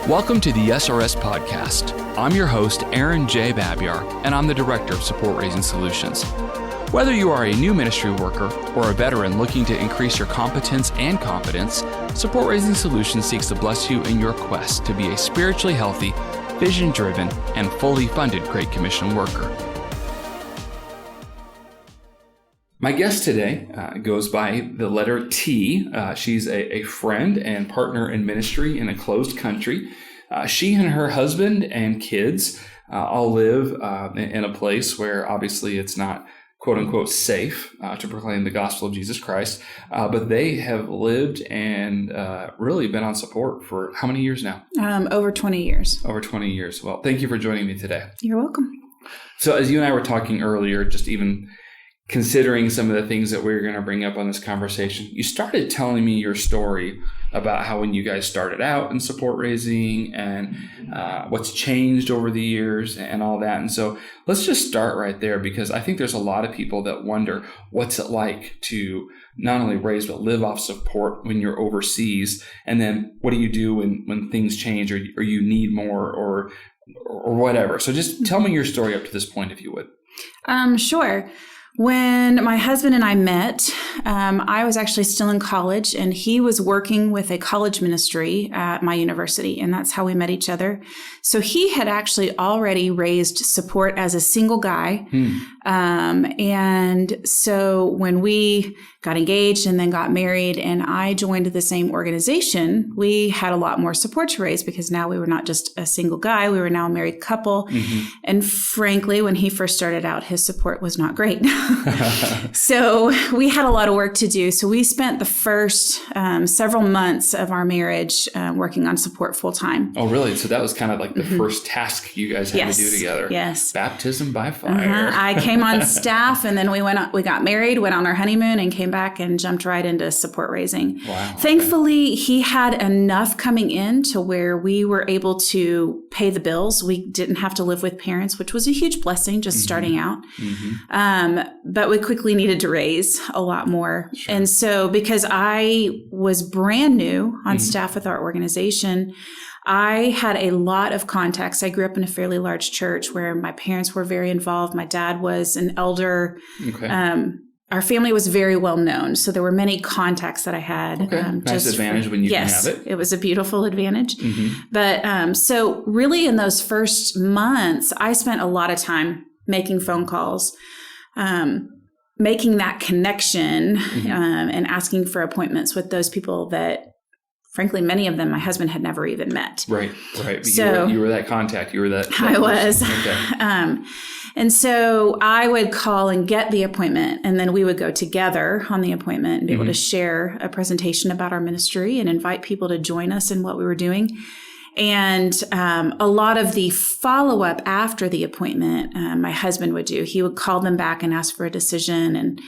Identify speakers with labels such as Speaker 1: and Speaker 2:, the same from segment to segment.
Speaker 1: Welcome to the SRS Podcast. I'm your host, Aaron J. Babiar, and I'm the Director of Support Raising Solutions. Whether you are a new ministry worker or a veteran looking to increase your competence and confidence, Support Raising Solutions seeks to bless you in your quest to be a spiritually healthy, vision-driven, and fully funded Great Commission worker. My guest today goes by the letter T. She's a friend and partner in ministry in a closed country. She and her husband and kids all live in a place where obviously it's not quote unquote safe to proclaim the gospel of Jesus Christ. But they have lived and really been on support for how many years now?
Speaker 2: Over 20 years.
Speaker 1: Over 20 years. Well, thank you for joining me today.
Speaker 2: You're welcome.
Speaker 1: So as you and I were talking earlier, just even considering some of the things that we're going to bring up on this conversation, you started telling me your story about how when you guys started out in support raising and what's changed over the years and all that. And so let's just start right there, because I think there's a lot of people that wonder what's it like to not only raise but live off support when you're overseas. And then what do you do when things change or you need more or whatever. So just tell me your story up to this point, if you would.
Speaker 2: Sure. When my husband and I met, I was actually still in college, and he was working with a college ministry at my university, and that's how we met each other. So he had actually already raised support as a single guy. And so when we got engaged and then got married and I joined the same organization, we had a lot more support to raise, because now we were not just a single guy, we were now a married couple. And frankly, when he first started out, his support was not great. So we had a lot of work to do. So we spent the first several months of our marriage working on support full time.
Speaker 1: Oh, really? So that was kind of like the first task you guys had to do together.
Speaker 2: Yes.
Speaker 1: Baptism by fire.
Speaker 2: I came on staff, and then we got married, went on our honeymoon, and came back and jumped right into support raising.
Speaker 1: Wow.
Speaker 2: Thankfully, he had enough coming in to where we were able to pay the bills. We didn't have to live with parents, which was a huge blessing just starting out. But we quickly needed to raise a lot more.
Speaker 1: Sure.
Speaker 2: And so because I was brand new on staff with our organization, I had a lot of contacts. I grew up in a fairly large church where my parents were very involved. My dad was an elder.
Speaker 1: Okay.
Speaker 2: Our family was very well known, so there were many contacts that I had.
Speaker 1: Okay. Nice advantage when you can have it.
Speaker 2: Yes, it was a beautiful advantage. But so really in those first months, I spent a lot of time making phone calls, making that connection, and asking for appointments with those people that, frankly, many of them my husband had never even met.
Speaker 1: Right. But
Speaker 2: So
Speaker 1: you were that contact. You were that
Speaker 2: I was.
Speaker 1: Okay.
Speaker 2: And so I would call and get the appointment, and then we would go together on the appointment and be able to share a presentation about our ministry and invite people to join us in what we were doing. And a lot of the follow-up after the appointment, my husband would do. He would call them back and ask for a decision, and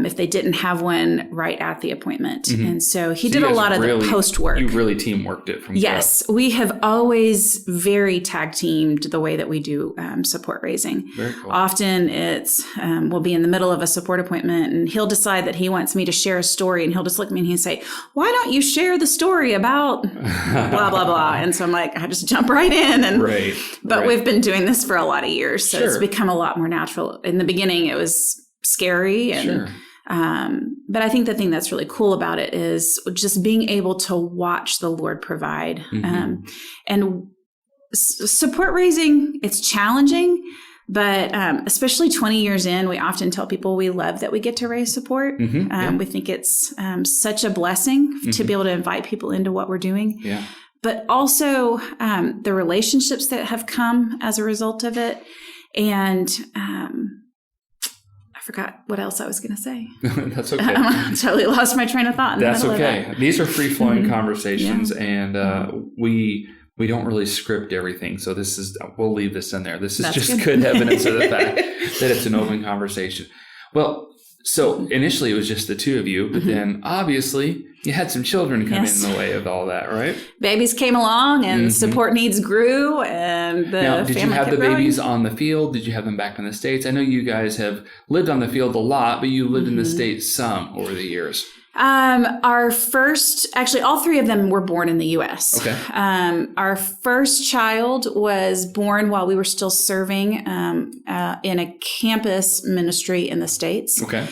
Speaker 2: if they didn't have one, right at the appointment. And so he did a lot of the post work.
Speaker 1: You really teamworked it from
Speaker 2: Yes, we have always very tag teamed the way that we do support raising.
Speaker 1: Very cool.
Speaker 2: Often it's, we'll be in the middle of a support appointment, and he'll decide that he wants me to share a story, and he'll just look at me and he'll say, "Why don't you share the story about blah, blah, blah?" And so I'm like, I just jump right in. And But we've been doing this for a lot of years, so it's become a lot more natural. In the beginning, it was scary. And, but I think the thing that's really cool about it is just being able to watch the Lord provide. And support raising, it's challenging, but especially 20 years in, we often tell people we love that we get to raise support. We think it's such a blessing to be able to invite people into what we're doing. But also the relationships that have come as a result of it. And I forgot what else I was going to say.
Speaker 1: That's okay.
Speaker 2: I totally lost my train of thought.
Speaker 1: That's okay. These are free-flowing conversations, and we don't really script everything. So we'll leave this in there. This is just good evidence of the fact that it's an open conversation. Well, so initially it was just the two of you, but then obviously you had some children come in the way of all that, right?
Speaker 2: Babies came along, and support needs grew, and
Speaker 1: now, did you have the babies on the field? Did you have them back in the States? I know you guys have lived on the field a lot, but you lived in the States some over the years.
Speaker 2: Our first, actually, all three of them were born in the U.S.
Speaker 1: Okay.
Speaker 2: Our first child was born while we were still serving in a campus ministry in the States.
Speaker 1: Okay.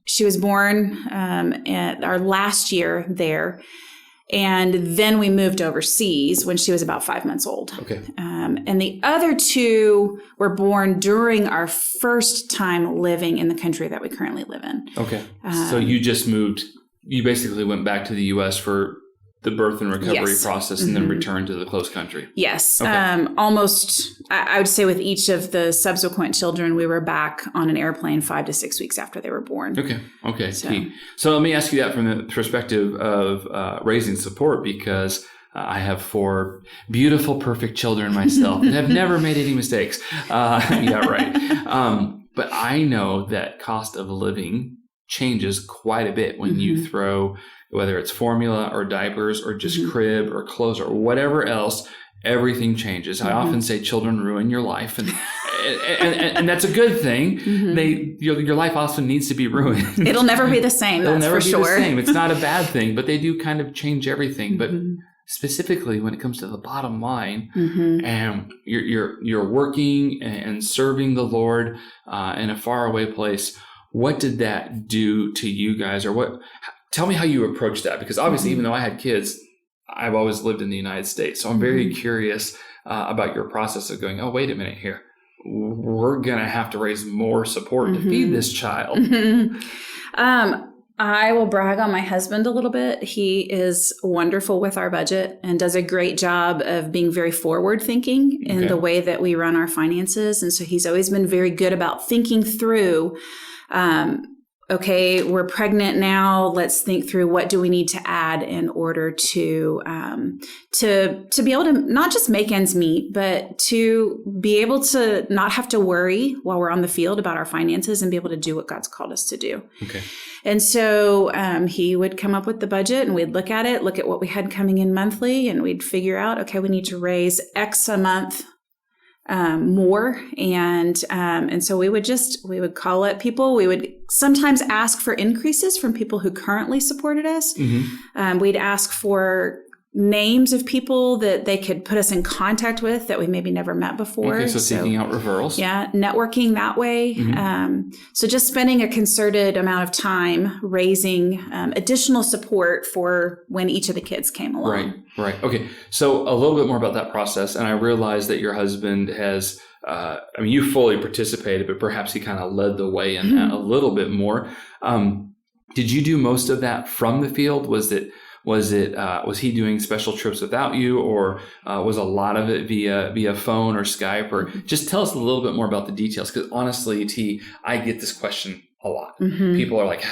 Speaker 2: She was born at our last year there. And then we moved overseas when she was about 5 months old.
Speaker 1: Okay.
Speaker 2: And the other two were born during our first time living in the country that we currently live in.
Speaker 1: Okay. So you just moved, you basically went back to the U.S. for the birth and recovery
Speaker 2: Yes.
Speaker 1: process and then returned to the close country.
Speaker 2: Yes.
Speaker 1: Okay.
Speaker 2: Almost, I would say with each of the subsequent children, we were back on an airplane 5 to 6 weeks after they were born.
Speaker 1: Okay. Okay.
Speaker 2: So-
Speaker 1: So let me ask you that from the perspective of raising support, because I have 4 beautiful, perfect children myself that have never made any mistakes. Yeah, right. But I know that cost of living changes quite a bit when you throw, whether it's formula or diapers or just crib or clothes or whatever else, everything changes. I often say children ruin your life, and that's a good thing. Your life also needs to be ruined.
Speaker 2: It'll never be the same,
Speaker 1: It'll
Speaker 2: that's
Speaker 1: never
Speaker 2: for
Speaker 1: be
Speaker 2: sure.
Speaker 1: the same. It's not a bad thing, but they do kind of change everything. But specifically when it comes to the bottom line, and you're working and serving the Lord in a faraway place, what did that do to you guys, or what? Tell me how you approach that, because obviously, even though I had kids, I've always lived in the United States. So I'm very curious about your process of going, oh, wait a minute here. We're going to have to raise more support to feed this child.
Speaker 2: I will brag on my husband a little bit. He is wonderful with our budget and does a great job of being very forward thinking in the way that we run our finances. And so he's always been very good about thinking through, okay, we're pregnant now. Let's think through what do we need to add in order to be able to not just make ends meet, but to be able to not have to worry while we're on the field about our finances and be able to do what God's called us to do.
Speaker 1: Okay.
Speaker 2: And so he would come up with the budget, and we'd look at what we had coming in monthly, and we'd figure out, okay, we need to raise X a month more. And so we would call up people. We would sometimes ask for increases from people who currently supported us. We'd ask for names of people that they could put us in contact with that we maybe never met before.
Speaker 1: Okay, so seeking out referrals.
Speaker 2: Yeah, networking that way. So just spending a concerted amount of time raising additional support for when each of the kids came along.
Speaker 1: Right. Okay. So a little bit more about that process. And I realize that your husband has, you fully participated, but perhaps he kind of led the way in that a little bit more. Did you do most of that from the field? Was he doing special trips without you, or was a lot of it via phone or Skype? Or just tell us a little bit more about the details, because honestly, T, I get this question a lot. People are like,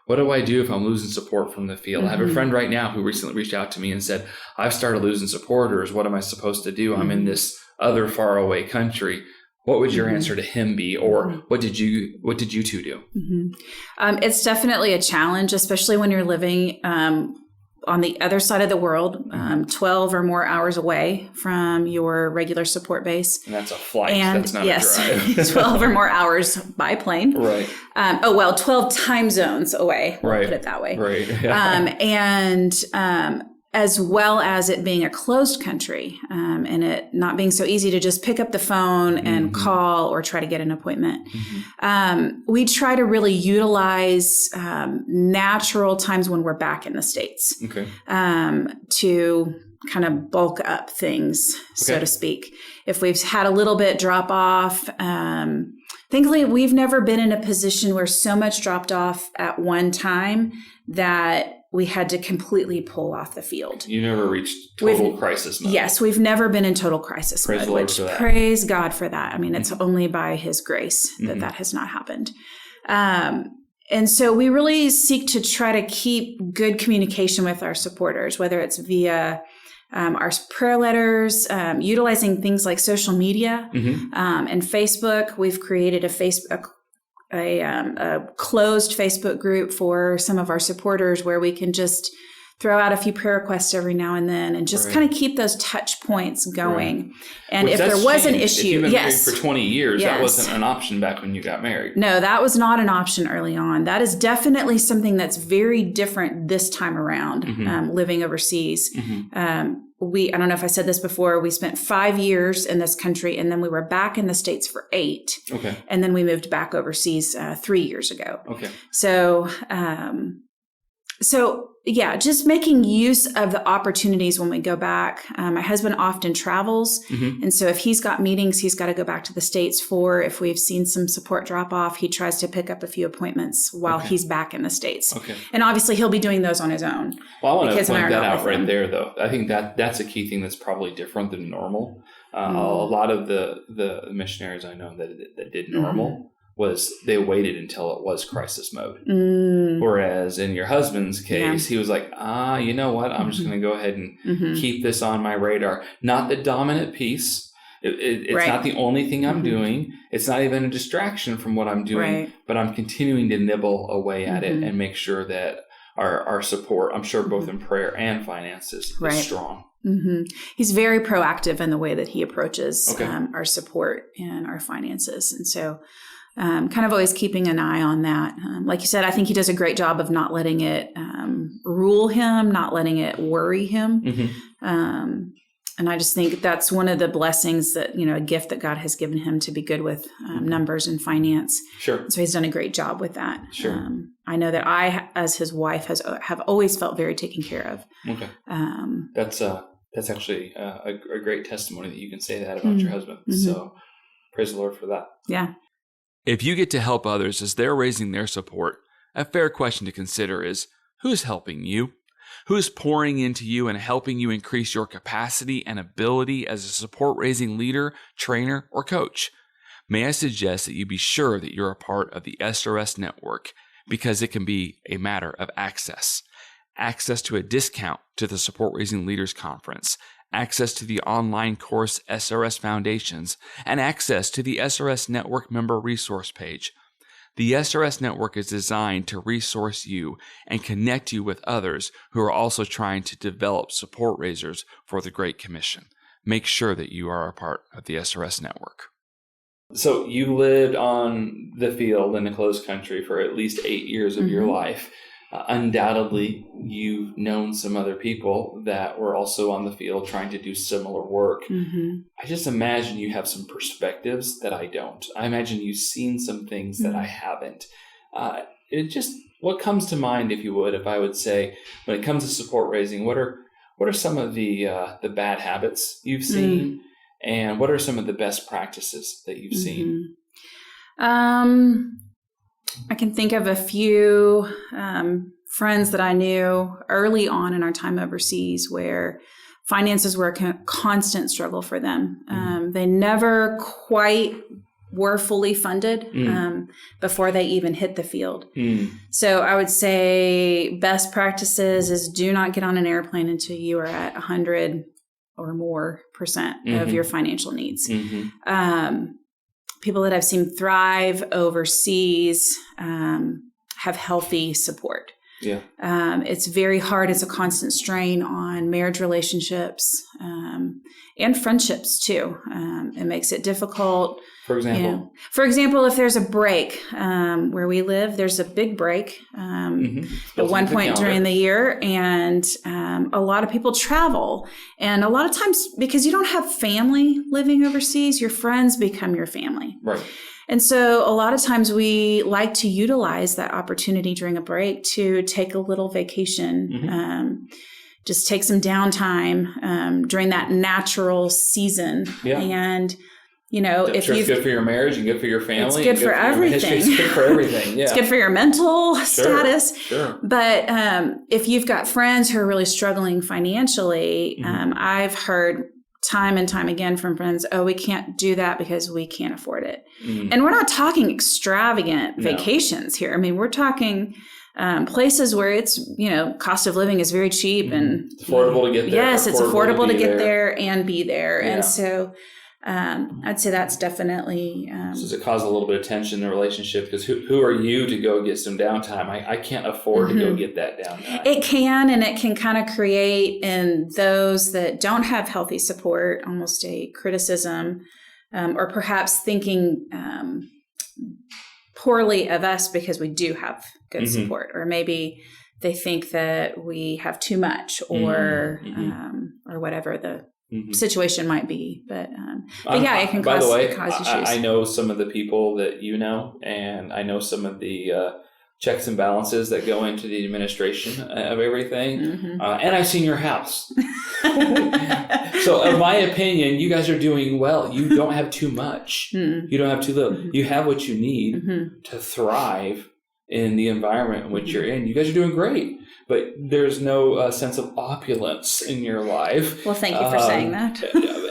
Speaker 1: what do I do if I'm losing support from the field? I have a friend right now who recently reached out to me and said, I've started losing supporters. What am I supposed to do? I'm in this other faraway country. What would your answer to him be, or what did you two do?
Speaker 2: It's definitely a challenge, especially when you're living on the other side of the world, 12 or more hours away from your regular support base.
Speaker 1: And that's a flight.
Speaker 2: And
Speaker 1: that's not a drive.
Speaker 2: 12 or more hours by plane.
Speaker 1: Right.
Speaker 2: 12 time zones away. We'll
Speaker 1: Right.
Speaker 2: put it that way.
Speaker 1: Right. Yeah.
Speaker 2: As well as it being a closed country, and it not being so easy to just pick up the phone and call or try to get an appointment. We try to really utilize natural times when we're back in the States to kind of bulk up things, so to speak. If we've had a little bit drop off, thankfully, we've never been in a position where so much dropped off at one time that we had to completely pull off the field.
Speaker 1: You never reached total crisis mode.
Speaker 2: Yes, we've never been in total crisis
Speaker 1: Praise
Speaker 2: mode,
Speaker 1: the Lord
Speaker 2: which
Speaker 1: for that.
Speaker 2: praise God for that. I mean, it's only by His grace that has not happened. And so we really seek to try to keep good communication with our supporters, whether it's via our prayer letters, utilizing things like social media and Facebook. We've created a closed Facebook group for some of our supporters where we can just throw out a few prayer requests every now and then, and just kind of keep those touch points going. Right. And if there was an issue,
Speaker 1: if you've been married for 20 years, that wasn't an option back when you got married.
Speaker 2: No, that was not an option early on. That is definitely something that's very different this time around, living overseas. I don't know if I said this before, we spent 5 years in this country, and then we were back in the States for 8.
Speaker 1: Okay.
Speaker 2: And then we moved back overseas 3 years ago.
Speaker 1: Okay.
Speaker 2: So yeah, just making use of the opportunities when we go back. My husband often travels. And so if he's got meetings, he's got to go back to the States for. If we've seen some support drop off, he tries to pick up a few appointments while he's back in the States.
Speaker 1: Okay.
Speaker 2: And obviously he'll be doing those on his own.
Speaker 1: Well, I want to point that out right there, though. I think that's a key thing that's probably different than normal. A lot of the missionaries I know that did normal was they waited until it was crisis mode. Whereas in your husband's case, he was like, you know what? I'm just going to go ahead and keep this on my radar. Not the dominant piece. It's not the only thing I'm doing. It's not even a distraction from what I'm doing, but I'm continuing to nibble away at it and make sure that our support, I'm sure both in prayer and finances, is strong.
Speaker 2: He's very proactive in the way that he approaches our support and our finances. And so kind of always keeping an eye on that. Like you said, I think he does a great job of not letting it rule him, not letting it worry him. And I just think that's one of the blessings that, a gift that God has given him to be good with numbers and finance.
Speaker 1: Sure.
Speaker 2: So he's done a great job with that.
Speaker 1: Sure.
Speaker 2: I know that I, as his wife, have always felt very taken care of.
Speaker 1: Okay. That's actually a great testimony that you can say that about your husband. So praise the Lord for that.
Speaker 2: Yeah.
Speaker 3: If you get to help others as they're raising their support, a fair question to consider is, who's helping you? Who's pouring into you and helping you increase your capacity and ability as a support-raising leader, trainer, or coach? May I suggest that you be sure that you're a part of the SRS network, because it can be a matter of access. Access to a discount to the Support Raising Leaders Conference, access to the online course SRS Foundations, and access to the SRS Network member resource page. The SRS Network is designed to resource you and connect you with others who are also trying to develop support raisers for the Great Commission. Make sure that you are a part of the SRS Network.
Speaker 1: So you lived on the field in a closed country for at least 8 years of your life. Undoubtedly, you've known some other people that were also on the field trying to do similar work. I just imagine you have some perspectives that I don't. I imagine you've seen some things that I haven't. What comes to mind, if you would, if I would say, when it comes to support raising, what are some of the bad habits you've seen, and what are some of the best practices that you've seen?
Speaker 2: I can think of a few friends that I knew early on in our time overseas where finances were a constant struggle for them. They never quite were fully funded before they even hit the field. So I would say best practices is do not get on an airplane until you are at 100 or more % of your financial needs. People that I've seen thrive overseas have healthy support.
Speaker 1: Yeah.
Speaker 2: It's very hard. It's a constant strain on marriage relationships and friendships too. It makes it difficult.
Speaker 1: For example?
Speaker 2: For example, if there's a break where we live, there's a big break at one point during the year, and a lot of people travel. And a lot of times, because you don't have family living overseas, your friends become your family.
Speaker 1: Right.
Speaker 2: And so a lot of times we like to utilize that opportunity during a break to take a little vacation, just take some downtime during that natural season.
Speaker 1: Yeah.
Speaker 2: And, if
Speaker 1: it's good for your marriage and good for your family.
Speaker 2: It's good for everything.
Speaker 1: It's good for everything. Yeah.
Speaker 2: It's good for your mental status.
Speaker 1: Sure.
Speaker 2: But if you've got friends who are really struggling financially, I've heard time and time again from friends, we can't do that because we can't afford it. And we're not talking extravagant vacations here. I mean, we're talking places where it's, cost of living is very cheap and
Speaker 1: it's affordable to get there.
Speaker 2: Yes, it's affordable to get there and be there.
Speaker 1: Yeah.
Speaker 2: And so I'd say that's definitely.
Speaker 1: So does it cause a little bit of tension in the relationship? Because who are you to go get some downtime? I can't afford to go get that downtime.
Speaker 2: It can, and it can kind of create in those that don't have healthy support almost a criticism, or perhaps thinking poorly of us because we do have good support, or maybe they think that we have too much, or whatever the situation might be. But yeah, it can cause issues.
Speaker 1: I know some of the people that you know, and I know some of the checks and balances that go into the administration of everything. And I've seen your house. So in my opinion, you guys are doing well. You don't have too much. You don't have too little. You have what you need to thrive in the environment in which you're in. You guys are doing great. But there's no sense of opulence in your life.
Speaker 2: Well, thank you for saying that.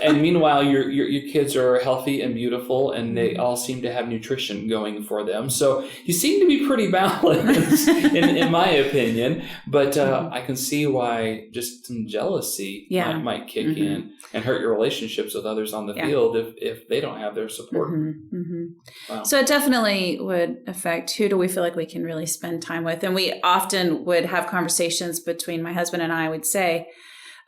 Speaker 1: And meanwhile, your kids are healthy and beautiful, and they all seem to have nutrition going for them. So you seem to be pretty balanced, in my opinion. But I can see why just some jealousy might kick in and hurt your relationships with others on the field if they don't have their support. Wow.
Speaker 2: So it definitely would affect who do we feel like we can really spend time with. And we often would have conversations between my husband and I would say,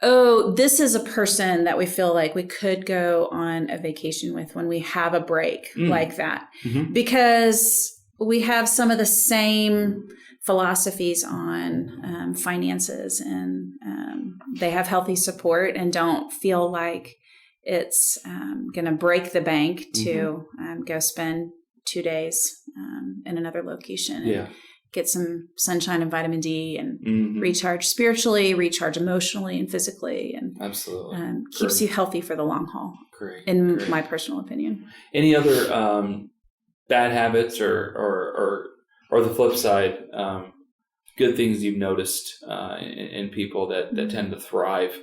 Speaker 2: oh, this is a person that we feel like we could go on a vacation with when we have a break like that. Because we have some of the same philosophies on finances, and they have healthy support and don't feel like it's going to break the bank to go spend 2 days in another location.
Speaker 1: Yeah.
Speaker 2: Get some sunshine and vitamin D and recharge spiritually, recharge emotionally and physically, and
Speaker 1: absolutely
Speaker 2: keeps you healthy for the long haul.
Speaker 1: Great.
Speaker 2: In my personal opinion.
Speaker 1: Any other bad habits or the flip side, good things you've noticed in people that tend to thrive?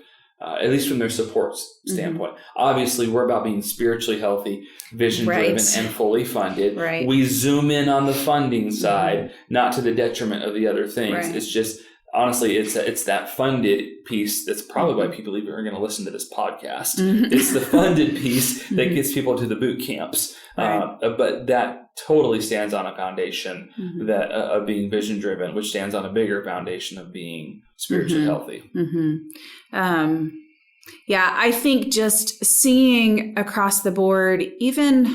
Speaker 1: At least from their support standpoint. Obviously, we're about being spiritually healthy, vision-driven, and fully funded.
Speaker 2: Right.
Speaker 1: We zoom in on the funding side, not to the detriment of the other things. Right. It's just, honestly, it's that funded piece that's probably why people even are going to listen to this podcast. It's the funded piece that gets people to the boot camps. Right. But that totally stands on a foundation that of being vision-driven, which stands on a bigger foundation of being spiritually healthy.
Speaker 2: Yeah, I think just seeing across the board, even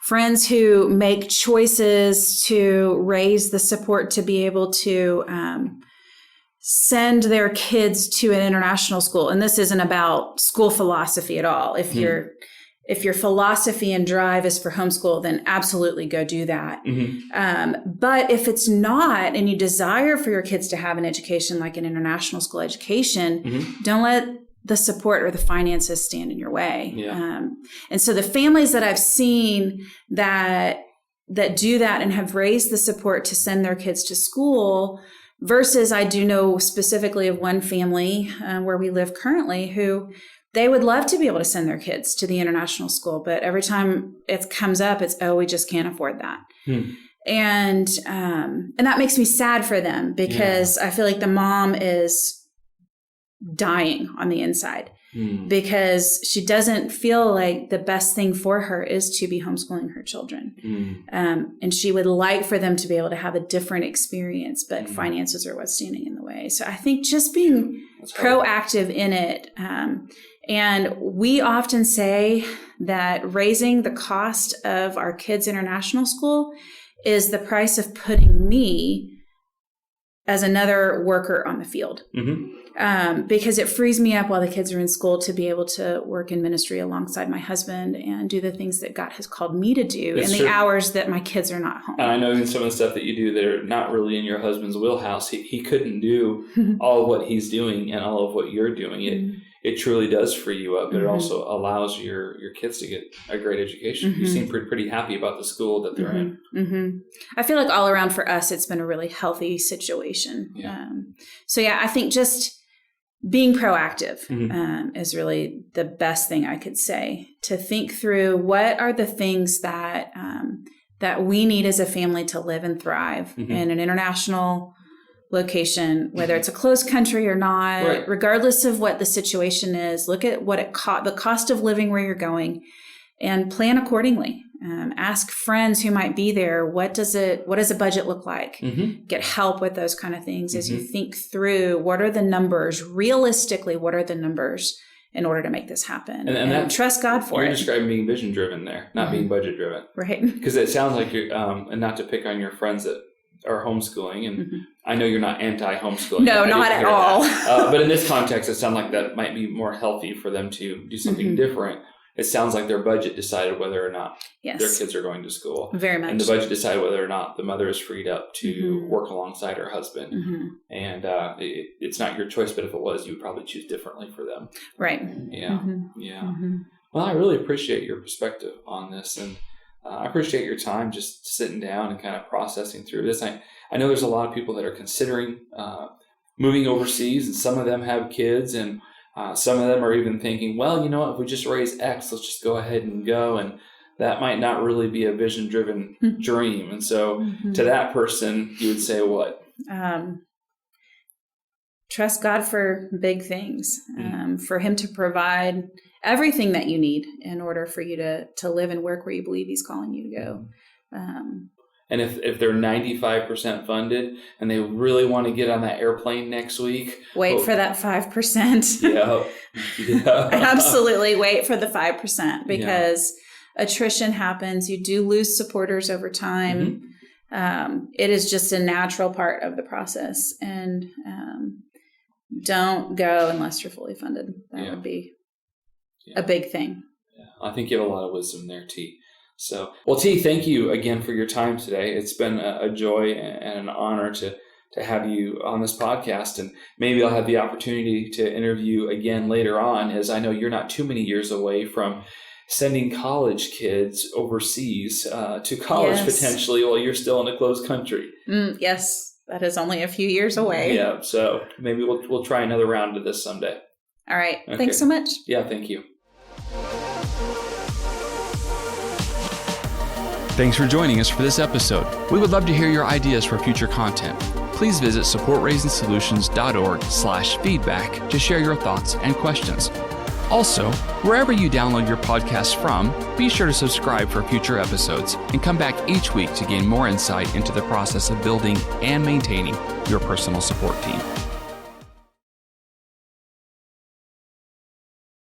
Speaker 2: friends who make choices to raise the support to be able to send their kids to an international school. And this isn't about school philosophy at all. If your philosophy and drive is for homeschool, then absolutely go do that. But if it's not, and you desire for your kids to have an education like an international school education, don't let the support or the finances stand in your way. And so the families that I've seen that do that and have raised the support to send their kids to school, versus I do know specifically of one family where we live currently who they would love to be able to send their kids to the international school, but every time it comes up, it's, oh, we just can't afford that. And that makes me sad for them because I feel like the mom is dying on the inside because she doesn't feel like the best thing for her is to be homeschooling her children. And she would like for them to be able to have a different experience, but finances are what's standing in the way. So I think just being proactive in it. And we often say that raising the cost of our kids' international school is the price of putting me as another worker on the field. Because it frees me up while the kids are in school to be able to work in ministry alongside my husband and do the things that God has called me to do in the hours that my kids are not home.
Speaker 1: And I know even some of the stuff that you do that are not really in your husband's wheelhouse. He couldn't do all of what he's doing and all of what you're doing. It truly does free you up, but it also allows your kids to get a great education. You seem pretty happy about the school that they're in.
Speaker 2: I feel like all around for us, it's been a really healthy situation. So I think just being proactive is really the best thing I could say, to think through what are the things that that we need as a family to live and thrive in an international location, whether it's a closed country or not,
Speaker 1: Right.
Speaker 2: regardless of what the situation is. Look at what the cost of living where you're going, and plan accordingly. Ask friends who might be there. What does a budget look like?
Speaker 1: Mm-hmm.
Speaker 2: Get help with those kind of things as you think through what are the numbers realistically. What are the numbers in order to make this happen?
Speaker 1: And that,
Speaker 2: trust God for
Speaker 1: you're
Speaker 2: it.
Speaker 1: describing being vision driven there, not being budget driven.
Speaker 2: Right.
Speaker 1: Because it sounds like you're, and not to pick on your friends that are homeschooling, and I know you're not anti-homeschooling.
Speaker 2: No,
Speaker 1: I
Speaker 2: not
Speaker 1: didn't
Speaker 2: at
Speaker 1: hear
Speaker 2: all.
Speaker 1: that. But in this context, it sounds like that might be more healthy for them to do something different. It sounds like their budget decided whether or not their
Speaker 2: Yes.
Speaker 1: kids are going to school.
Speaker 2: Very much.
Speaker 1: And the budget decided whether or not the mother is freed up to work alongside her husband. And it's not your choice, but if it was, you would probably choose differently for them.
Speaker 2: Right.
Speaker 1: Yeah. Yeah. Well, I really appreciate your perspective on this. And I appreciate your time just sitting down and kind of processing through this. I know there's a lot of people that are considering moving overseas, and some of them have kids, and some of them are even thinking, well, you know what, if we just raise X, let's just go ahead and go. And that might not really be a vision-driven dream. And so to that person, you would say what?
Speaker 2: Trust God for big things, for Him to provide everything that you need in order for you to live and work where you believe He's calling you to go.
Speaker 1: And if they're 95% funded and they really want to get on that airplane next week,
Speaker 2: wait for that 5%.
Speaker 1: Yeah.
Speaker 2: Absolutely wait for the 5%, because attrition happens. You do lose supporters over time. It is just a natural part of the process. And don't go unless you're fully funded. That would be a big thing.
Speaker 1: Yeah. I think you have a lot of wisdom there, T. So, well, T, thank you again for your time today. It's been a joy and an honor to have you on this podcast. And maybe I'll have the opportunity to interview again later on, as I know you're not too many years away from sending college kids overseas to college potentially while you're still in a closed country.
Speaker 2: Yes, that is only a few years away.
Speaker 1: Yeah, so maybe we'll try another round of this someday.
Speaker 2: All right.
Speaker 1: Okay.
Speaker 2: Thanks so much.
Speaker 1: Yeah, thank you.
Speaker 3: Thanks for joining us for this episode. We would love to hear your ideas for future content. Please visit supportraisingsolutions.org/feedback to share your thoughts and questions. Also, wherever you download your podcast from, be sure to subscribe for future episodes and come back each week to gain more insight into the process of building and maintaining your personal support team.